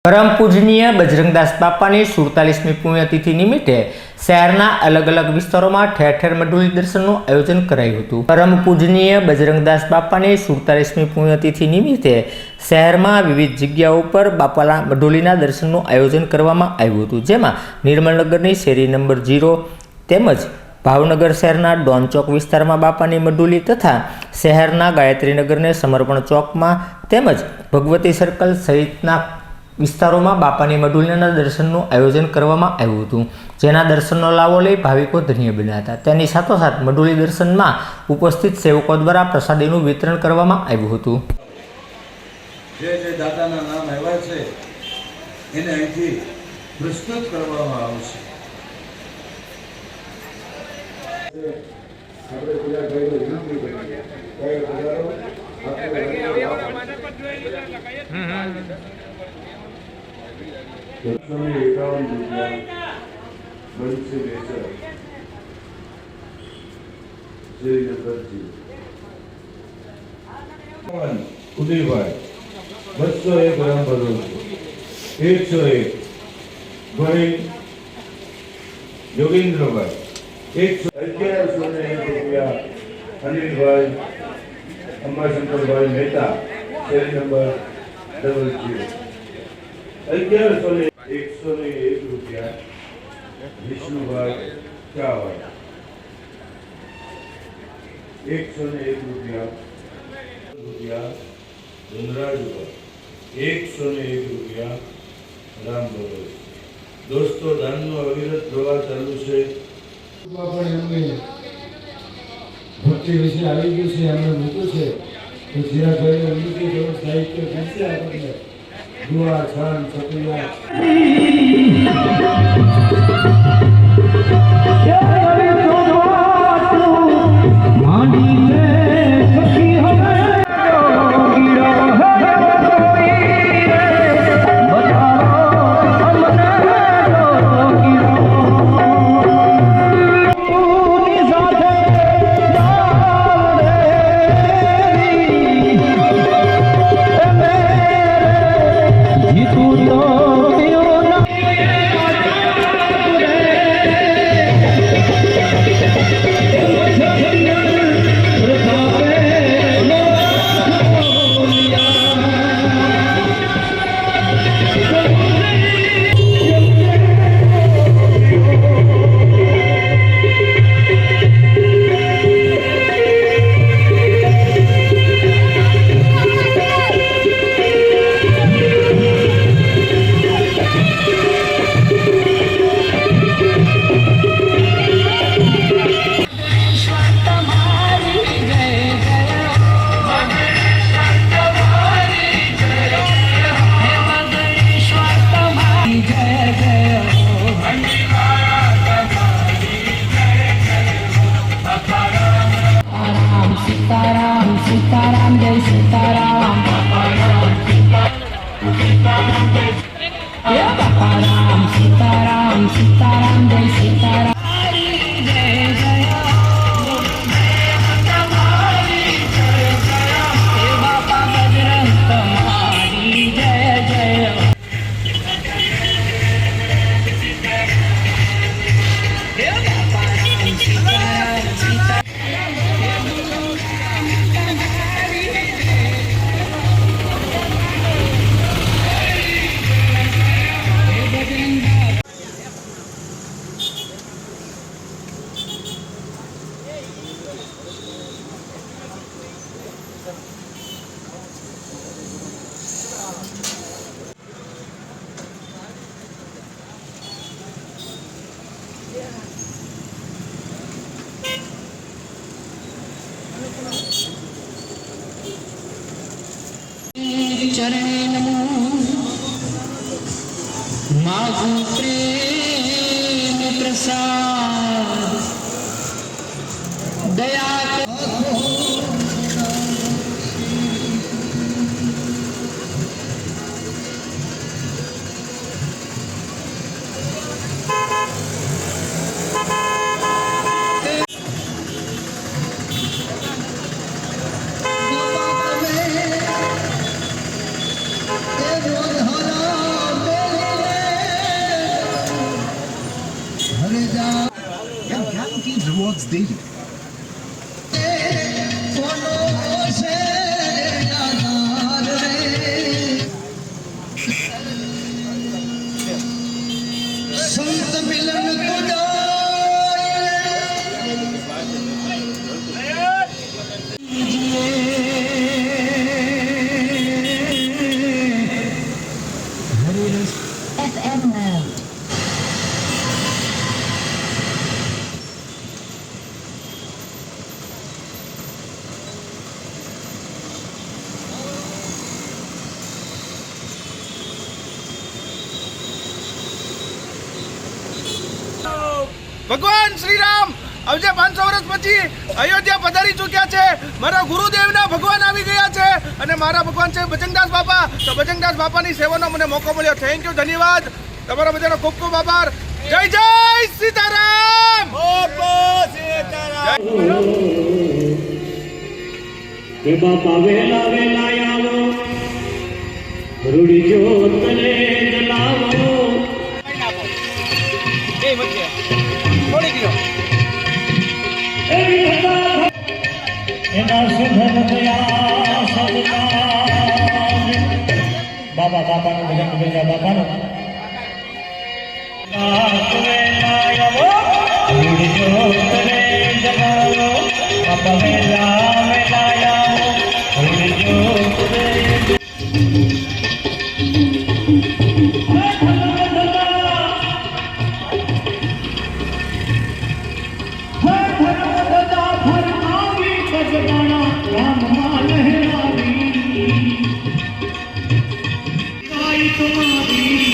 પરમ પૂજનીય બજરંગદાસ બાપાની 47મી પુણ્યતિથિ નિમિત્તે શહેરના અલગ અલગ વિસ્તારોમાં ઠેર ઠેર મઢુલી દર્શનનું આયોજન કરાયું હતું। પરમ પૂજનીય બજરંગદાસ બાપાની 47મી પુણ્યતિથિ નિમિત્તે શહેરમાં વિવિધ જગ્યાઓ પર બાપાના મઢુલીના દર્શનનું આયોજન કરવામાં આવ્યું હતું, જેમાં નિર્મલનગરની શેરી નંબર 0 તેમજ ભાવનગર શહેરના ડોન ચોક વિસ્તારમાં બાપાની મઢુલી તથા શહેરના ગાયત્રીનગરને સમર્પણ ચોકમાં તેમજ ભગવતી સર્કલ સહિતના વિસ્તારોમાં બાપાની મઢુલીના દર્શનનું આયોજન કરવામાં આવ્યું હતું, જેના દર્શનનો લાવો લઈ ભાવિકો ધન્ય બન્યા હતા। તેની સાથોસાથ મઢુલી દર્શનમાં ઉપસ્થિત સેવકો દ્વારા પ્રસાદીનું વિતરણ કરવામાં આવ્યું હતું। જે દાદાના નામ આવ્યા છે એને અહીંથી પ્રસ્તુત કરવામાં આવશે। આપણે પૂજા કરીને વિનંતી કરીએ કે પધારો ઉદયભાઈ 201 ગ્રામ ભરું છું, 101 ગોવિંદ યોગેન્દ્રભાઈ 1101 રૂપિયા, અનિલભાઈ અંબાશંકરભાઈ મહેતા શેરી નંબર 00 101 રૂપિયા, વિષ્ણુભાઈ ચાવડ 101 રૂપિયા, ધનરાજભાઈ 101 રૂપિયા, રામ ભરોસ। દોસ્તો, દાનનો અવિરત પ્રવાહ ચાલુ છે। ભક્તિ વિશે આવી ગયું છે, એમને મૂક્યું છે તો જ્યાં જોઈને મૂકી જેવું સાહિત્ય પૂછશે આપણને દુઆ છાન સપિયા सीताराम जय सीताराम, सीताराम सीताराम सीताराम जय सीताराम। चरणे नमो मागु प्रेम प्रसाद दया updates daily. FM mode. ભગવાન શ્રી રામ આજે 500 વર્ષ પછી અયોધ્યા પધારી ચૂક્યા છે. મારા ગુરુદેવના ભગવાન આવી ગયા છે અને મારા ભગવાન છે બજરંગદાસ બાપા. તો બજરંગદાસ બાપાની સેવાનો મને મોકો મળ્યો. થેન્ક યુ, ધન્યવાદ. તમારા બધાનો ખૂબ ખૂબ આભાર. જય જય સીતારામ. હે બાપા વેલા વેલા આવો, રૂડી જ્યોતને જલાવો. એના સુધર થયા સદકામ. બાબા બાપાનો ભજન બેજા બાપાનો વેલા આવો, રૂડી જ્યોતને જલાવો. બાપા વેલા વેલા આવો, રૂડી જ્યોતને તમારી